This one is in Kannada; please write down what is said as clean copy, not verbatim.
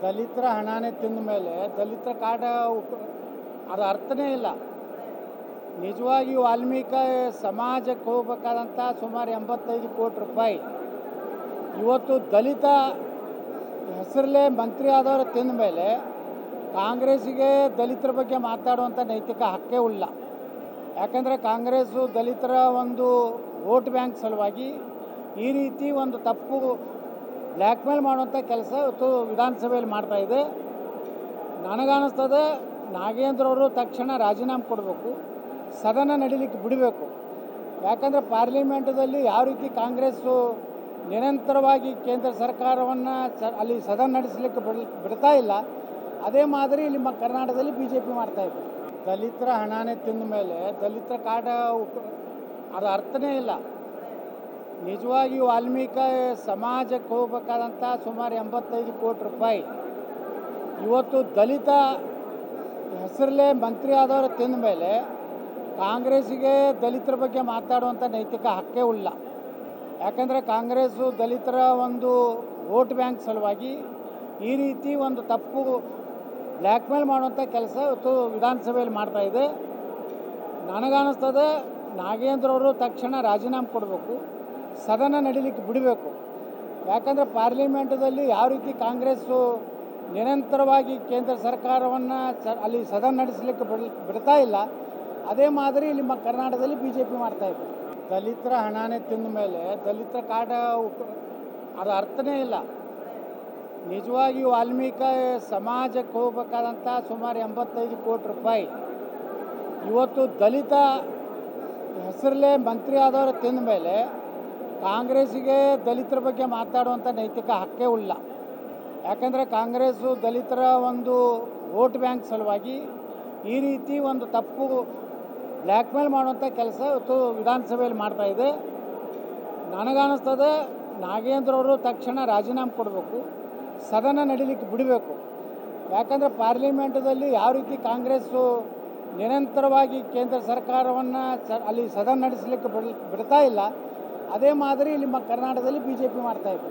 ದಲಿತರ ಹಣನೇ ತಿಂದ ಮೇಲೆ ದಲಿತರ ಕಾರ್ಡ ಅದು ಅರ್ಥನೇ ಇಲ್ಲ. ನಿಜವಾಗಿ ವಾಲ್ಮೀಕಿ ಸಮಾಜಕ್ಕೆ ಹೋಗ್ಬೇಕಾದಂಥ ಸುಮಾರು 85 ಕೋಟಿ ರೂಪಾಯಿ ಇವತ್ತು ದಲಿತ ಹೆಸರಲ್ಲೇ ಮಂತ್ರಿ ಆದವರು ತಿಂದ ಮೇಲೆ ಕಾಂಗ್ರೆಸ್ಸಿಗೆ ದಲಿತರ ಬಗ್ಗೆ ಮಾತಾಡುವಂಥ ನೈತಿಕ ಹಕ್ಕೇ ಇಲ್ಲ. ಯಾಕಂದರೆ ಕಾಂಗ್ರೆಸ್ಸು ದಲಿತರ ಒಂದು ವೋಟ್ ಬ್ಯಾಂಕ್ ಸಲುವಾಗಿ ಈ ರೀತಿ ಒಂದು ತಪ್ಪು ಬ್ಲ್ಯಾಕ್ ಮೇಲ್ ಮಾಡುವಂಥ ಕೆಲಸ ಇವತ್ತು ವಿಧಾನಸಭೆಯಲ್ಲಿ ಮಾಡ್ತಾಯಿದೆ. ನನಗನ್ನಿಸ್ತದೆ ನಾಗೇಂದ್ರ ಅವರು ತಕ್ಷಣ ರಾಜೀನಾಮೆ ಕೊಡಬೇಕು, ಸದನ ನಡೀಲಿಕ್ಕೆ ಬಿಡಬೇಕು. ಯಾಕಂದರೆ ಪಾರ್ಲಿಮೆಂಟದಲ್ಲಿ ಯಾವ ರೀತಿ ಕಾಂಗ್ರೆಸ್ಸು ನಿರಂತರವಾಗಿ ಕೇಂದ್ರ ಸರ್ಕಾರವನ್ನು ಅಲ್ಲಿ ಸದನ ನಡೆಸಲಿಕ್ಕೆ ಬಿಡ್ತಾ ಇಲ್ಲ, ಅದೇ ಮಾದರಿ ಇಲ್ಲಿ ಕರ್ನಾಟಕದಲ್ಲಿ BJP ಮಾಡ್ತಾಯಿದೆ. ದಲಿತರ ಹಣನೇ ತಿಂದ ಮೇಲೆ ದಲಿತರ ಕಾರ್ಡ ಅದು ಅರ್ಥನೇ ಇಲ್ಲ. ನಿಜವಾಗಿ ವಾಲ್ಮೀಕಿ ಸಮಾಜಕ್ಕೆ ಹೋಗ್ಬೇಕಾದಂಥ ಸುಮಾರು 85 ಕೋಟಿ ರೂಪಾಯಿ ಇವತ್ತು ದಲಿತ ಹೆಸರಲ್ಲೇ ಮಂತ್ರಿ ಆದವರು ತಿಂದ ಮೇಲೆ ಕಾಂಗ್ರೆಸ್ಸಿಗೆ ದಲಿತರ ಬಗ್ಗೆ ಮಾತಾಡುವಂಥ ನೈತಿಕ ಹಕ್ಕೇ ಇಲ್ಲ. ಯಾಕಂದರೆ ಕಾಂಗ್ರೆಸ್ಸು ದಲಿತರ ಒಂದು ವೋಟ್ ಬ್ಯಾಂಕ್ ಸಲುವಾಗಿ ಈ ರೀತಿ ಒಂದು ತಪ್ಪು ಬ್ಲ್ಯಾಕ್ ಮೇಲ್ ಮಾಡುವಂಥ ಕೆಲಸ ಇವತ್ತು ವಿಧಾನಸಭೆಯಲ್ಲಿ ಮಾಡ್ತಾಯಿದೆ. ನನಗನ್ನಿಸ್ತದೆ ನಾಗೇಂದ್ರ ಅವರು ತಕ್ಷಣ ರಾಜೀನಾಮೆ ಕೊಡಬೇಕು, ಸದನ ನಡೀಲಿಕ್ಕೆ ಬಿಡಬೇಕು. ಯಾಕಂದರೆ ಪಾರ್ಲಿಮೆಂಟದಲ್ಲಿ ಯಾವ ರೀತಿ ಕಾಂಗ್ರೆಸ್ಸು ನಿರಂತರವಾಗಿ ಕೇಂದ್ರ ಸರ್ಕಾರವನ್ನು ಅಲ್ಲಿ ಸದನ ನಡೆಸಲಿಕ್ಕೆ ಬಿಡ್ತಾ ಇಲ್ಲ, ಅದೇ ಮಾದರಿ ಇಲ್ಲಿ ಕರ್ನಾಟಕದಲ್ಲಿ BJP ಮಾಡ್ತಾಯಿದೆ. ದಲಿತರ ಹಣನೇ ತಿಂದ ಮೇಲೆ ದಲಿತರ ಕಾರ್ಡ ಅದು ಅರ್ಥನೇ ಇಲ್ಲ. ನಿಜವಾಗಿ ವಾಲ್ಮೀಕಿ ಸಮಾಜಕ್ಕೆ ಹೋಗ್ಬೇಕಾದಂಥ ಸುಮಾರು 85 ಕೋಟಿ ರೂಪಾಯಿ ಇವತ್ತು ದಲಿತ ಹೆಸರಲ್ಲೇ ಮಂತ್ರಿ ಆದವರು ತಿಂದ ಮೇಲೆ ಕಾಂಗ್ರೆಸ್ಸಿಗೆ ದಲಿತರ ಬಗ್ಗೆ ಮಾತಾಡುವಂಥ ನೈತಿಕ ಹಕ್ಕೇ ಇಲ್ಲ. ಯಾಕಂದರೆ ಕಾಂಗ್ರೆಸ್ಸು ದಲಿತರ ಒಂದು ವೋಟ್ ಬ್ಯಾಂಕ್ ಸಲುವಾಗಿ ಈ ರೀತಿ ಒಂದು ತಪ್ಪು ಬ್ಲ್ಯಾಕ್ ಮೇಲ್ ಮಾಡುವಂಥ ಕೆಲಸ ಇವತ್ತು ವಿಧಾನಸಭೆಯಲ್ಲಿ ಮಾಡ್ತಾಯಿದೆ. ನನಗನ್ನಿಸ್ತದೆ ನಾಗೇಂದ್ರ ಅವರು ತಕ್ಷಣ ರಾಜೀನಾಮೆ ಕೊಡಬೇಕು, ಸದನ ನಡೀಲಿಕ್ಕೆ ಬಿಡಬೇಕು. ಯಾಕಂದರೆ ಪಾರ್ಲಿಮೆಂಟದಲ್ಲಿ ಯಾವ ರೀತಿ ಕಾಂಗ್ರೆಸ್ಸು ನಿರಂತರವಾಗಿ ಕೇಂದ್ರ ಸರ್ಕಾರವನ್ನು ಅಲ್ಲಿ ಸದನ ನಡೆಸಲಿಕ್ಕೆ ಬಿಡ್ತಾ ಇಲ್ಲ, ಅದೇ ಮಾದರಿ ಇಲ್ಲಿ ಕರ್ನಾಟಕದಲ್ಲಿ BJP ಮಾಡ್ತಾಯಿದೆ.